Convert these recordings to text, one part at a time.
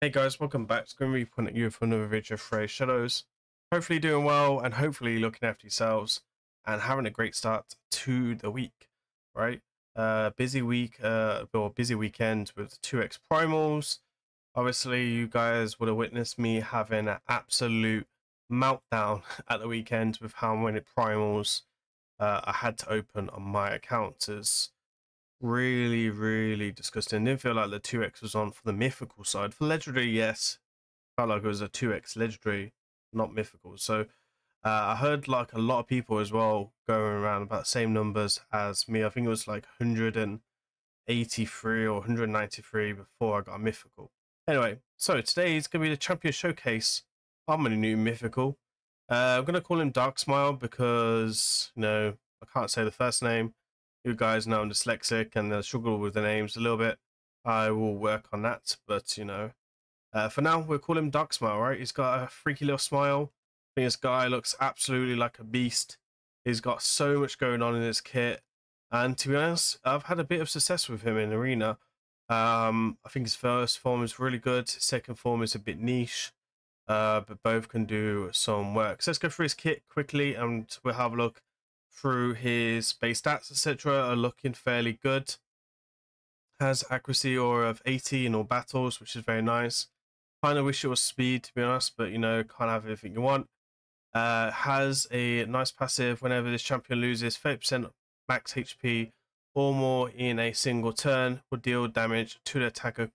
Hey guys, welcome back to Grim Reaper at you for another video of Raidshadowlegends. Hopefully doing well and hopefully looking after yourselves and having a great start to the week, right? Busy week, or busy weekend with 2x primals. Obviously, you guys would have witnessed me having an absolute meltdown at the weekend with how many primals I had to open on my account. It's really disgusting. Didn't feel like the 2x was on for the mythical side. For legendary, yes, felt like it was a 2x legendary, not mythical. So I heard like a lot of people as well going around about the same numbers as me. I think it was like 183 or 193 before I got a mythical. Anyway, so today is going to be the champion showcase. I'm a new mythical. I'm going to call him Darksmile because, I can't say the first name. You guys know I'm dyslexic and I struggle with the names a little bit. I will work on that, but for now, we'll call him Darksmile, right? He's got a freaky little smile. I think this guy looks absolutely like a beast. He's got so much going on in his kit. And to be honest, I've had a bit of success with him in Arena. I think his first form is really good. His second form is a bit niche. But both can do some work. So let's go through his kit quickly and we'll have a look through his base stats, etc. Are looking fairly good. Has accuracy or of 80 in all battles, which is very nice. Kind of wish it was speed, to be honest, but can't have everything you want. Has a nice passive whenever this champion loses 30% max HP or more in a single turn, will deal damage to the attacker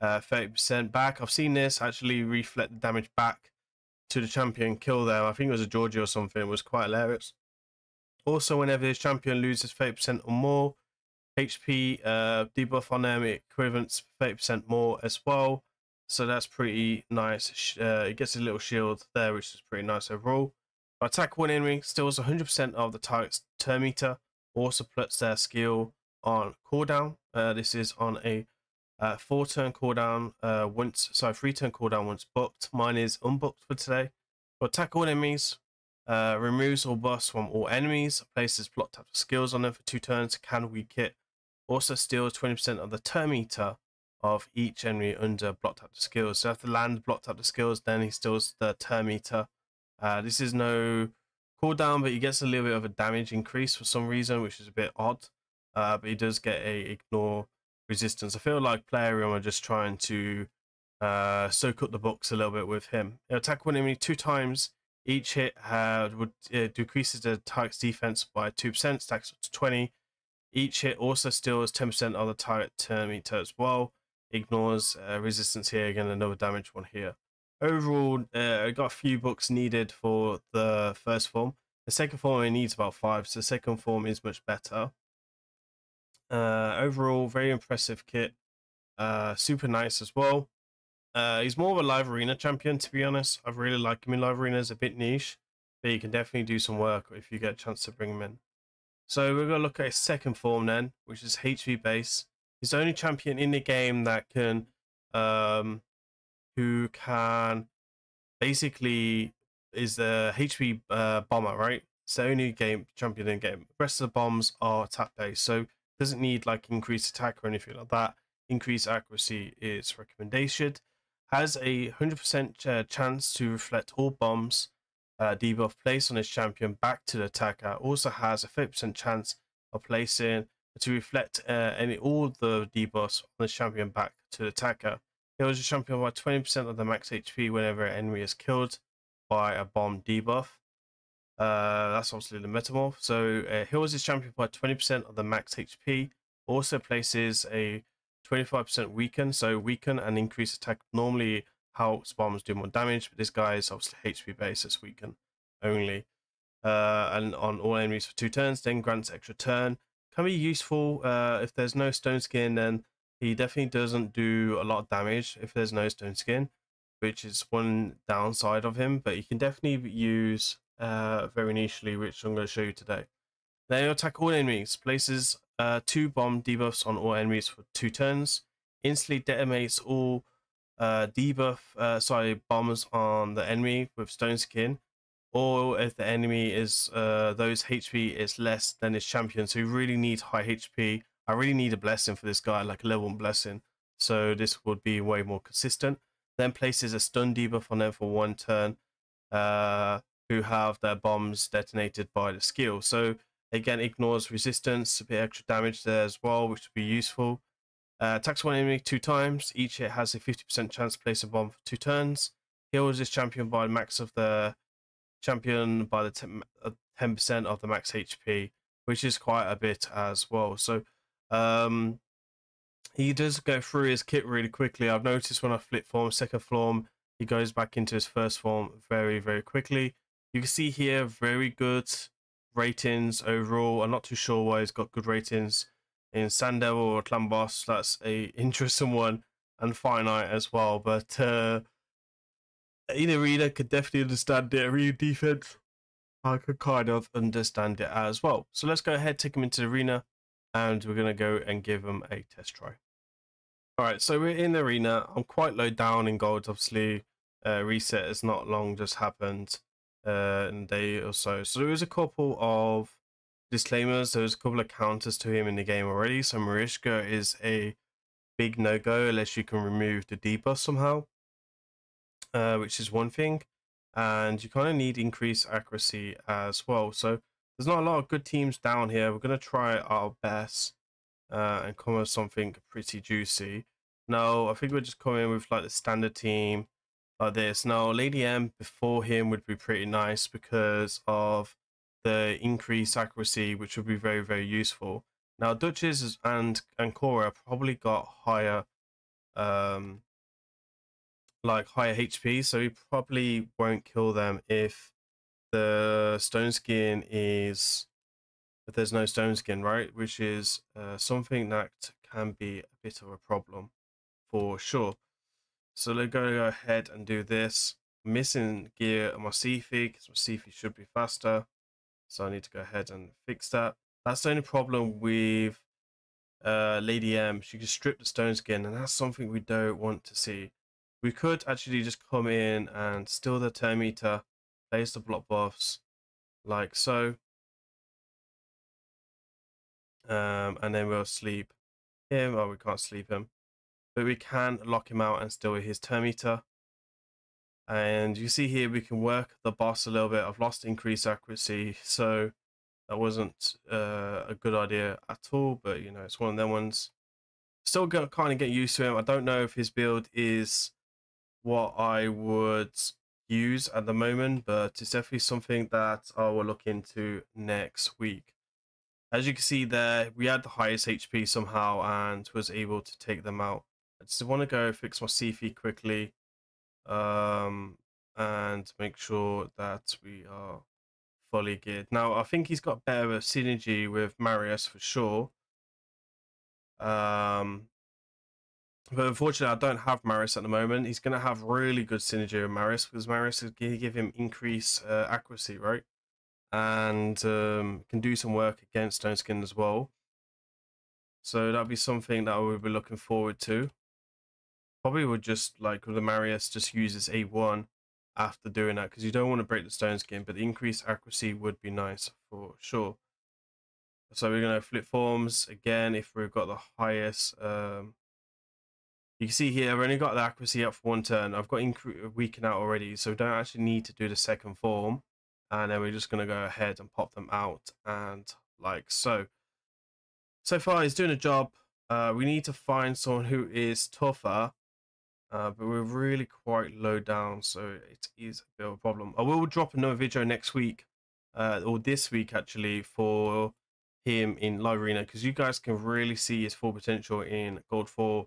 30% back. I've seen this actually reflect the damage back to the champion, kill them. I think it was a Georgie or something. It was quite hilarious. Also, whenever this champion loses 30% or more HP, debuff on them, it equivalents 30% more as well. So that's pretty nice. It gets a little shield there, which is pretty nice overall. Attack one enemy steals 100% of the target's turn meter. Also puts their skill on cooldown. This is on a 4-turn cooldown 3-turn cooldown once booked. Mine is unbooked for today. Attack all enemies. Removes all buffs from all enemies. Places block tap skills on them for 2 turns. Can weak it. Also steals 20% of the turn meter of each enemy under block tap skills. So if the land block tap the skills, then he steals the turn meter. This is no cooldown, but he gets a little bit of a damage increase for some reason, which is a bit odd. But he does get a ignore resistance. I feel like Plarium are just trying to soak up the books a little bit with him. He'll attack one enemy 2 times. Each hit decreases the target's defense by 2%, stacks up to 20. Each hit also steals 10% of the target turn meter as well. Ignores resistance here, again another damage one here. Overall, I got a few books needed for the first form. The second form only needs about 5, so the second form is much better. Overall, very impressive kit. Super nice as well. He's more of a live arena champion, to be honest. I really like him in live arena. It's a bit niche, but you can definitely do some work if you get a chance to bring him in. So we're going to look at his second form then, which is HP base. He's the only champion in the game that can, who can basically is the HP bomber, right? It's the only champion in the game. The rest of the bombs are attack based, so doesn't need like increased attack or anything like that. Increased accuracy is recommendation. Has a 100% chance to reflect all bombs debuff placed on his champion back to the attacker. Also has a 30% chance of placing to reflect all the debuffs on the champion back to the attacker. Heals the champion by 20% of the max HP whenever an enemy is killed by a bomb debuff. That's obviously the metamorph. So heals his champion by 20% of the max HP. Also places a 25% weaken. So weaken and increase attack normally helps bombs do more damage, but this guy is obviously HP based, it's weaken only. And on all enemies for 2 turns, then grants extra turn. Can be useful if there's no stone skin, then he definitely doesn't do a lot of damage if there's no stone skin, which is one downside of him, but you can definitely use very nichely, which I'm going to show you today. Then he'll attack all enemies, places 2 bomb debuffs on all enemies for 2 turns, instantly detonates all bombs on the enemy with stone skin, or if the enemy is those HP is less than his champion. So you really need high HP. I really need a blessing for this guy, like a level 1 blessing, so this would be way more consistent. then places a stun debuff on them for 1 turn, who have their bombs detonated by the skill. So again, ignores resistance, a bit extra damage there as well, which would be useful. Attacks one enemy 2 times. Each hit has a 50% chance to place a bomb for 2 turns. Heals this champion by max of the champion by the 10% of the max HP, which is quite a bit as well. So he does go through his kit really quickly. I've noticed when I flip form, second form, he goes back into his first form very, very quickly. You can see here, very good ratings overall. I'm not too sure why he's got good ratings in Sand Devil or Clan Boss. That's a interesting one, and Finite as well. But in Arena, could definitely understand it. Arena defense, I could kind of understand it as well. So let's go ahead, take him into the Arena, and we're going to go and give him a test try. Alright, so we're in the Arena. I'm quite low down in gold, obviously. Reset has not long just happened in a day or so. So there was a couple of disclaimers. There was a couple of counters to him in the game already. So Mariska is a big no-go unless you can remove the debuff somehow, which is one thing. And you kind of need increased accuracy as well. So there's not a lot of good teams down here. We're going to try our best and come with something pretty juicy. Now, I think we'll just come in with like the standard team like this. Now, Lady M before him would be pretty nice because of the increased accuracy, which would be very, very useful. Now, Duchess and Cora probably got higher, like higher HP, so he probably won't kill them if the stone skin is, if there's no stone skin, right? Which is something that can be a bit of a problem for sure. So let's go ahead and do this. Missing gear on my Sifi, because my Sifi should be faster. So I need to go ahead and fix that. That's the only problem with Lady M. She can strip the stone skin, and that's something we don't want to see. We could actually just come in and steal the turn meter, place the block buffs, like so. And then we'll sleep him. Oh, we can't sleep him, but we can lock him out and steal his turn meter. And you see here we can work the boss a little bit. I've lost increased accuracy, so that wasn't a good idea at all, but you know, it's one of them ones. Still got kind of get used to him. I don't know if his build is what I would use at the moment, but it's definitely something that I will look into next week. As you can see there, we had the highest HP somehow and was able to take them out. I just want to go fix my Sifi quickly, and make sure that we are fully geared. Now, I think he's got better synergy with Marius for sure. But unfortunately, I don't have Marius at the moment. He's going to have really good synergy with Marius because Marius is going to give him increased accuracy, right? And can do some work against Stone Skin as well. So that'll be something that I will be looking forward to. Probably would just, like with the Marius, just use this A1 after doing that because you don't want to break the Stone Skin, but the increased accuracy would be nice for sure. So we're going to flip forms again if we've got the highest. You can see here I've only got the accuracy up for 1 turn. I've got weaken out already, so we don't actually need to do the second form. And then we're just going to go ahead and pop them out and like so. So far he's doing a job. We need to find someone who is tougher, but we're really quite low down, so it is a bit of a problem. I will drop another video next week, or this week actually, for him in live arena, because you guys can really see his full potential in Gold 4.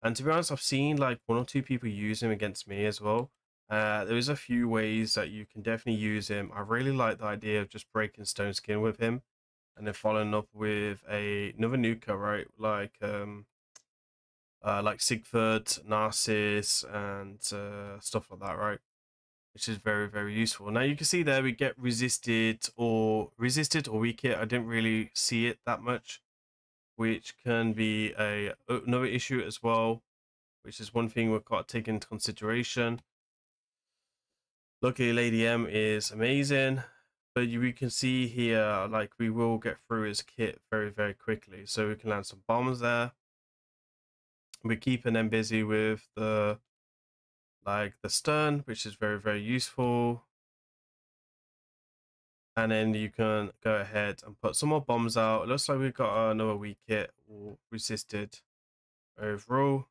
And to be honest, I've seen like 1 or 2 people use him against me as well. There is a few ways that you can definitely use him. I really like the idea of just breaking Stone Skin with him, and then following up with another nuker, right? Like Sigford, Narcissus, and stuff like that, right? Which is very, very useful. Now you can see there we get resisted or weak hit. I didn't really see it that much, which can be another issue as well, which is one thing we've got to take into consideration. Luckily, Lady M is amazing, but we can see here, like, we will get through his kit very, very quickly. So we can land some bombs there. We're keeping them busy with the like the stern, which is very, very useful. And then you can go ahead and put some more bombs out. It looks like we've got another weak hit or resisted overall.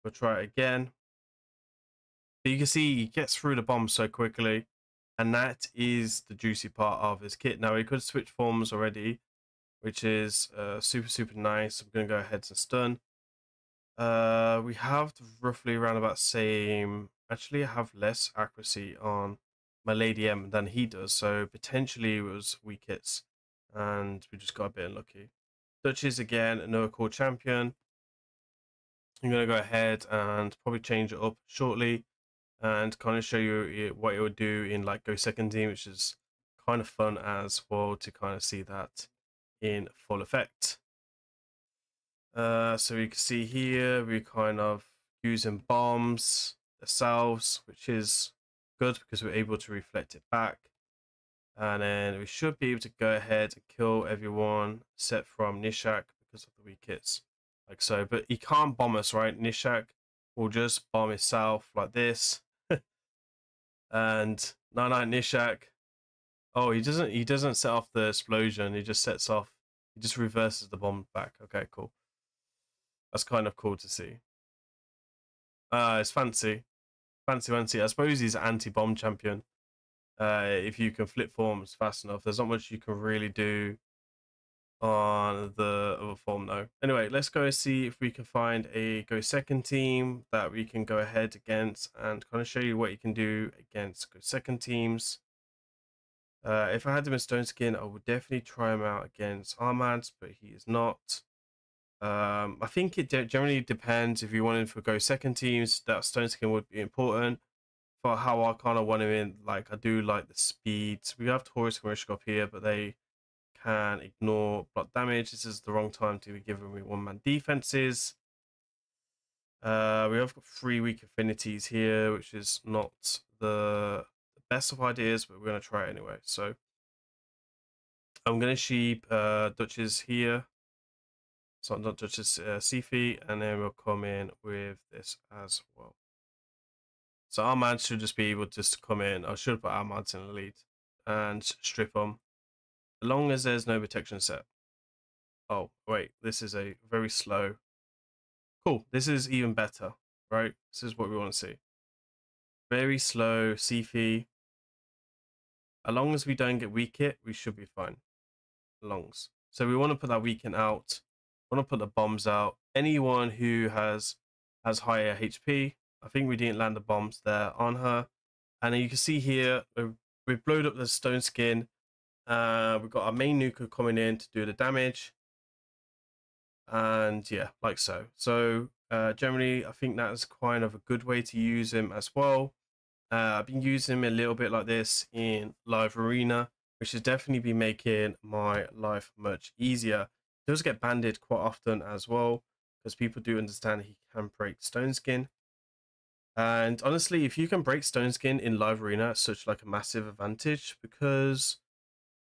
We'll try it again. But you can see he gets through the bomb so quickly. And that is the juicy part of his kit. Now, he could switch forms already, which is super, super nice. I'm going to go ahead and stun. We have roughly around about same. Actually, I have less accuracy on my Lady M than he does, so potentially it was weak hits, and we just got a bit unlucky. Duchess again, another cool champion. I'm gonna go ahead and probably change it up shortly, and kind of show you what it would do in like Go Second Team, which is kind of fun as well to kind of see that in full effect. So you can see here we're kind of using bombs ourselves, which is good because we're able to reflect it back. And then we should be able to go ahead and kill everyone except from Nishak because of the weak hits, like so. But he can't bomb us, right? Nishak will just bomb himself like this. And no, Nishak. Oh, he doesn't set off the explosion. He just sets off. He just reverses the bomb back. Okay, cool. That's kind of cool to see. It's fancy. Fancy. I suppose he's anti-bomb champion. If you can flip forms fast enough, there's not much you can really do on the other form though. Anyway, let's go see if we can find a Go Second team that we can go ahead against and kind of show you what you can do against Go Second teams. If I had him in Stone Skin, I would definitely try him out against Armads, but he is not. I think it generally depends. If you want him for Go Second teams, that Stone Skin would be important. For how I kind of want him in, like I do like the speeds. We have Taurus and Rishkov here, but they can ignore block damage. This is the wrong time to be giving me one-man defenses. We have got 3 weak affinities here, which is not the best of ideas, but we're going to try it anyway. So I'm going to sheep Duchess here. So not Duchess Sifi, and then we'll come in with this as well. So our man should just be able to just come in. I should put our mods in the lead and strip them. As long as there's no protection set. Oh, wait. This is a very slow. Cool. This is even better, right? This is what we want to see. Very slow, Sifi. As long as we don't get weak hit, we should be fine. Longs. So we want to put that weaken out. We want to put the bombs out. Anyone who has higher HP. I think we didn't land the bombs there on her. And you can see here, we've blowed up the Stone Skin. We've got our main nuker coming in to do the damage. And yeah, like so. So generally, I think that's kind of a good way to use him as well. I've been using him a little bit like this in live arena, which has definitely been making my life much easier. He does get banded quite often as well, because people do understand he can break Stone Skin. And honestly, if you can break Stone Skin in live arena, it's such like a massive advantage, because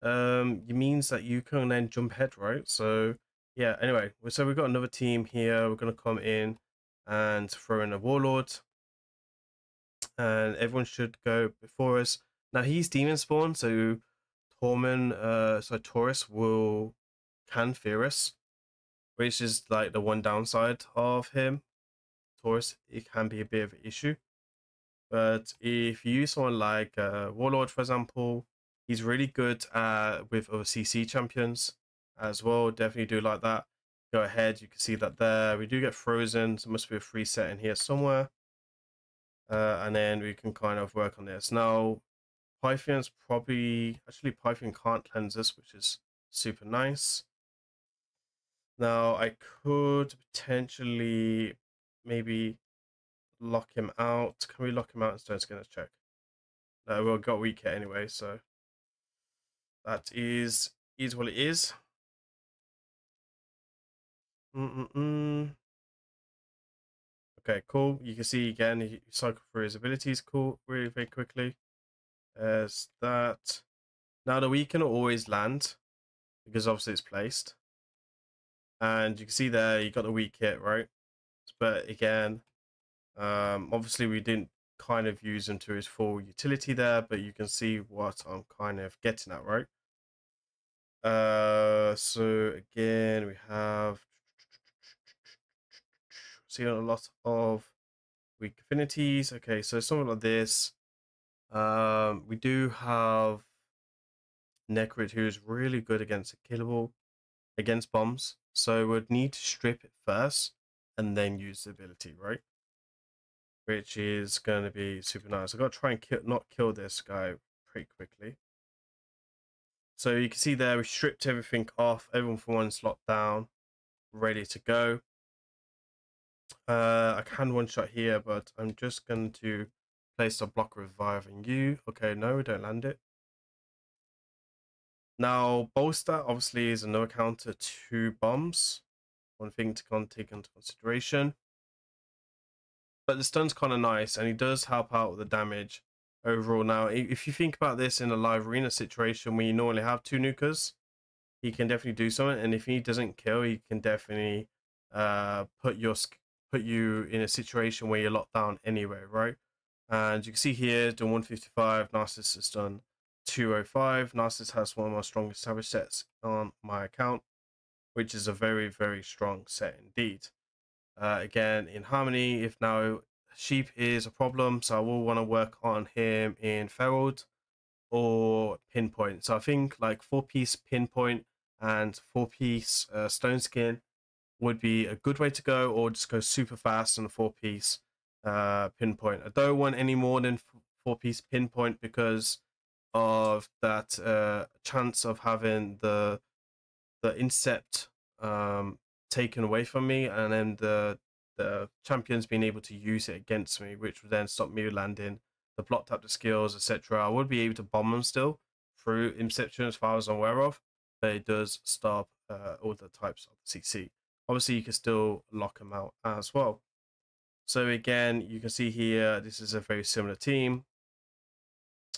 it means that you can then jump ahead, right? So yeah, anyway, so we've got another team here. We're going to come in and throw in a Warlord, and everyone should go before us. Now he's demon spawn, so Taurus can fear us, which is like the one downside of him. Taurus, it can be a bit of an issue. But if you use someone like Warlord, for example, he's really good with other CC champions as well. Definitely do like that. Go ahead, you can see that there. We do get frozen, so there must be a free set in here somewhere. And then we can kind of work on this. Now, Python's actually Python can't cleanse us, which is super nice. Now, I could potentially maybe lock him out. Can we lock him out instead? It's going to check. No, we've got weak hit anyway, so that is what it is. Okay, cool. You can see again, he cycle through his abilities cool, really very quickly. There's that. Now the weaken will always land, because obviously it's placed. And you can see there, you got the weak hit, right? But again, obviously we didn't kind of use him to his full utility there, but you can see what I'm kind of getting at, right? So again, we have seen a lot of weak affinities. Okay, so something like this. We do have Necrit, who is really good against a killable, against bombs. So we'd need to strip it first and then use the ability, right? Which is going to be super nice. I got to try and not kill this guy pretty quickly. So you can see there, we stripped everything off. Everyone for one slot down, ready to go. I can one shot here, but I'm just going to place a block reviving you. Okay, no, we don't land it. Now, bolster obviously is another counter to bombs. One thing to take into consideration. But the stun's kind of nice, and he does help out with the damage overall. Now, if you think about this in a live arena situation where you normally have two nukers, he can definitely do something. And if he doesn't kill, he can definitely put you in a situation where you're locked down anyway, right? And you can see here, done 155, Narcissus has done 205. Narcissus has one of my strongest savage sets on my account, which is a very, very strong set indeed. Again, in Harmony, if now Sheep is a problem, so I will want to work on him in Ferald or Pinpoint. So I think like 4-piece Pinpoint and 4-piece Stone Skin would be a good way to go, or just go super fast on a 4-piece Pinpoint. I don't want any more than 4-piece Pinpoint because of that chance of having the intercept taken away from me, and then the champions being able to use it against me, which would then stop me landing the block tap, the skills, etc. I would be able to bomb them still through Inception as far as I'm aware of, but it does stop all the types of CC. Obviously, you can still lock them out as well. So again, you can see here, this is a very similar team.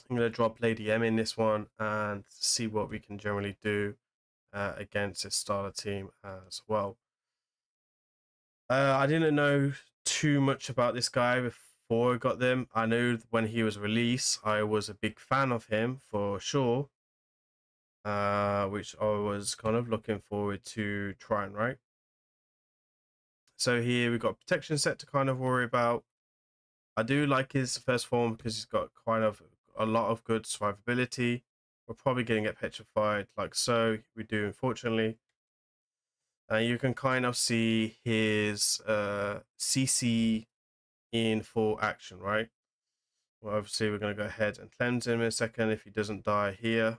I'm going to drop Lady M in this one and see what we can generally do against this starter team as well. I didn't know too much about this guy before I got them. I knew when he was released, I was a big fan of him for sure, which I was kind of looking forward to trying, right? So here we've got protection set to kind of worry about. I do like his first form because he's got kind of a lot of good survivability. We're probably going to get petrified like so. We do, unfortunately. You can kind of see his CC in full action, right? Well, obviously, we're going to go ahead and cleanse him in a second if he doesn't die here.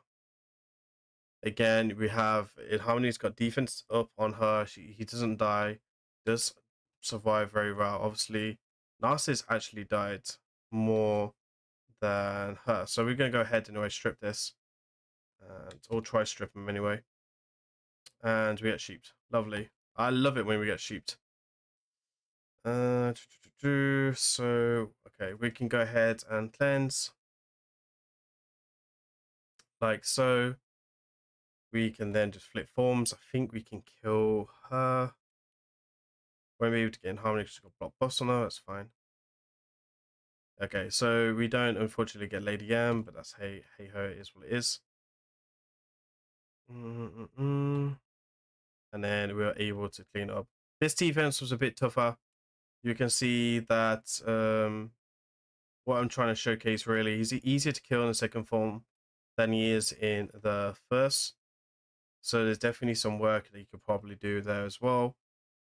Again, we have in Harmony's got defense up on her. He doesn't die, does survive very well. Obviously, Narcissus actually died more than her. So we're going to go ahead and strip this. And we'll try strip him anyway. And we get sheeped. Lovely. I love it when we get sheeped. So, okay, we can go ahead and cleanse. Like so. We can then just flip forms. I think we can kill her. Won't be able to get in Harmony because she's got block boss on her. That's fine. Okay, so we don't unfortunately get Lady M, but that's hey ho, it is what it is. And then we were able to clean up. This defense was a bit tougher. You can see that what I'm trying to showcase really, he's easier to kill in the second form than he is in the first. So there's definitely some work that you could probably do there as well.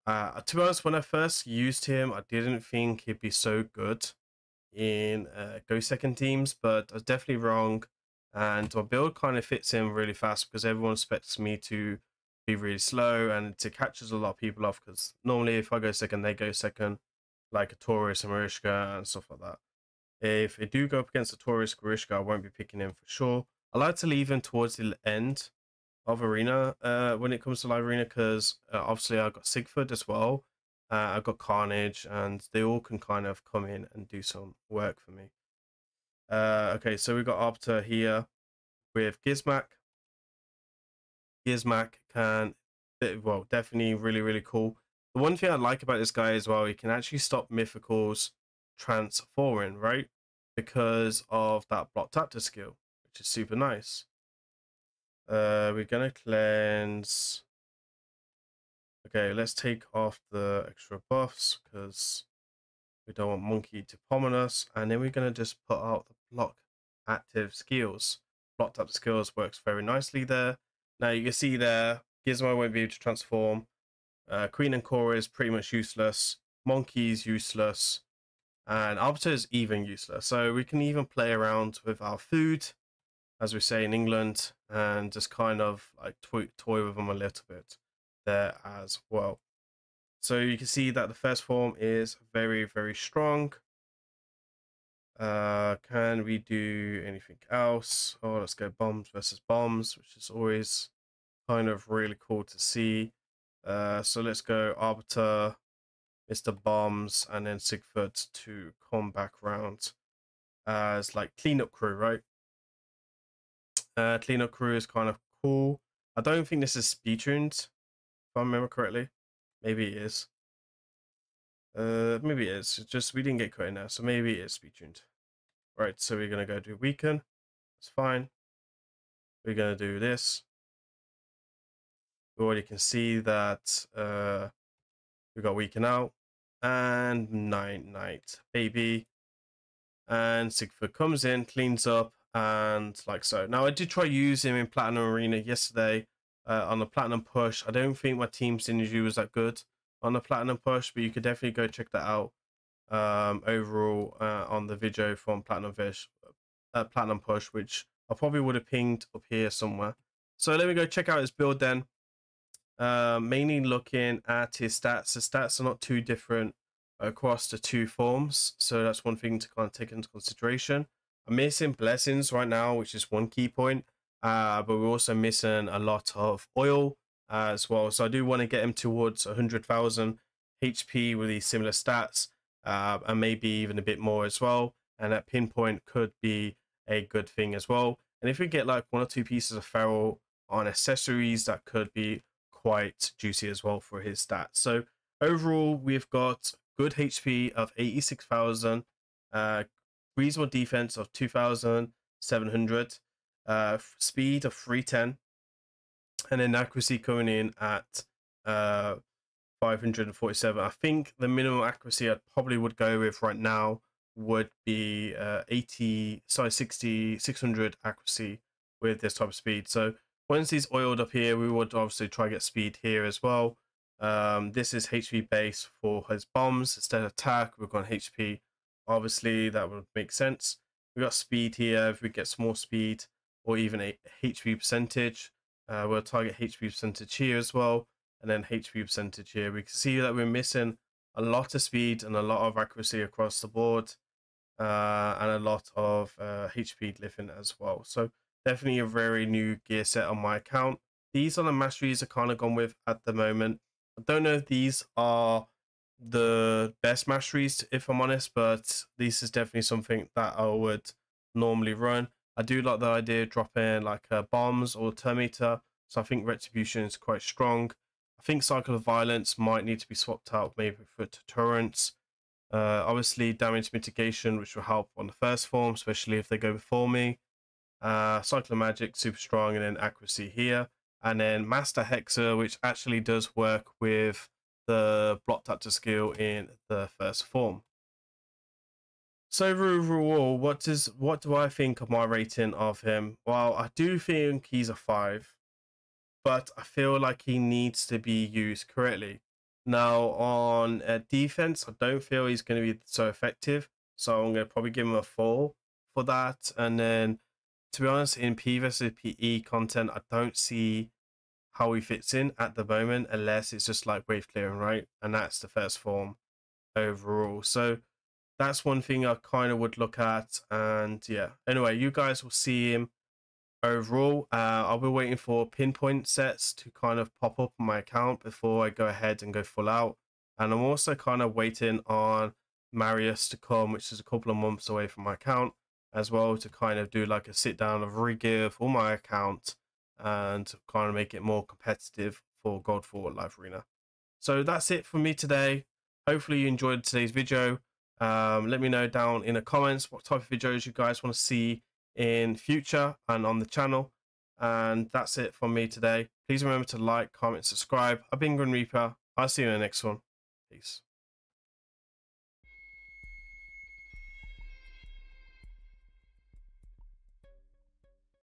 To be honest, when I first used him, I didn't think he'd be so good in Go Second teams, but I was definitely wrong. And my build kind of fits in really fast because everyone expects me to be really slow, and it catches a lot of people off because normally if I go second, they go second, like a Taurus and Marishka and stuff like that. If I do go up against a Taurus Marishka, I won't be picking him for sure. I like to leave him towards the end of arena when it comes to live arena because obviously I've got Sigford as well. I've got Carnage, and they all can kind of come in and do some work for me. Okay, so we've got Arbiter here with Gizmak. Gizmak can, well, definitely really, really cool. The one thing I like about this guy as well, he can actually stop mythicals transforming, right? Because of that block tactor skill, which is super nice. We're gonna cleanse. Okay, let's take off the extra buffs because we don't want monkey to palm on us, and then we're gonna just put out the block active skills. Block tap skills works very nicely there. Now you can see there, Gizmo won't be able to transform. Queen and Cora is pretty much useless. Monkey is useless. And Arbiter is even useless. So we can even play around with our food, as we say in England, and just kind of like toy with them a little bit there as well. So you can see that the first form is very, very strong. Can we do anything else? Oh, let's go bombs versus bombs, which is always kind of really cool to see. So let's go Arbiter, Mr. Bombs, and then Sigford to come back round as like cleanup crew, right? Cleanup crew is kind of cool. I don't think this is speed tuned, if I remember correctly. Maybe it is. Maybe it is. It's just we didn't get caught in there, so maybe it is speed tuned. Right, so we're gonna go do weaken. It's fine. We're gonna do this. We already can see that we got weaken out and night baby. And Sigford comes in, cleans up, and like so. Now I did try use him in Platinum Arena yesterday on the Platinum push. I don't think my team synergy was that good on the Platinum push, but you could definitely go check that out overall on the video from Platinum push, which I probably would have pinged up here somewhere. So let me go check out his build then. Mainly looking at his stats. The stats are not too different across the two forms, so that's one thing to kind of take into consideration. I'm missing blessings right now, which is one key point, but we're also missing a lot of oil as well, so I do want to get him towards 100,000 HP with these similar stats, and maybe even a bit more as well, and that pinpoint could be a good thing as well. And if we get like 1 or 2 pieces of feral on accessories, that could be quite juicy as well for his stats. So overall, we've got good HP of 86,000, reasonable defense of 2,700, speed of 310, and then accuracy coming in at 547. I think the minimum accuracy I probably would go with right now would be 600 accuracy with this type of speed. So once he's oiled up here, we would obviously try to get speed here as well. This is HP base for his bombs. Instead of attack, we've got HP. Obviously, that would make sense. We got speed here. If we get some more speed or even a HP percentage, we'll target HP percentage here as well. And then HP percentage here. We can see that we're missing a lot of speed and a lot of accuracy across the board. And a lot of HP glyphing as well. So definitely a very new gear set on my account. These are the masteries I've kind of gone with at the moment. I don't know if these are the best masteries, if I'm honest, but this is definitely something that I would normally run. I do like the idea of dropping like bombs or Terminator, so I think Retribution is quite strong. I think Cycle of Violence might need to be swapped out maybe for Deterrence. Obviously damage mitigation, which will help on the first form, especially if they go before me. Cycle of Magic, super strong, and then accuracy here. And then Master Hexer, which actually does work with the block tactor skill in the first form. So overall, what do I think of my rating of him? Well, I do think he's a 5, but I feel like he needs to be used correctly. Now on defense, I don't feel he's going to be so effective, so I'm going to probably give him a 4 for that. And then, to be honest, in P versus PE content, I don't see how he fits in at the moment, unless it's just like wave clearing, right? And that's the first form overall. So that's one thing I kind of would look at. And yeah, anyway, you guys will see him overall. I'll be waiting for pinpoint sets to kind of pop up on my account before I go ahead and go full out. And I'm also kind of waiting on Marius to come, which is a couple of months away from my account as well, to kind of do like a sit down of regear for my account and kind of make it more competitive for God 4 Live Arena. So that's it for me today. Hopefully you enjoyed today's video. Let me know down in the comments what type of videos you guys want to see in future and on the channel. And that's it from me today. Please remember to like, comment, subscribe. I've been Grim Reaper. I'll see you in the next one. Peace.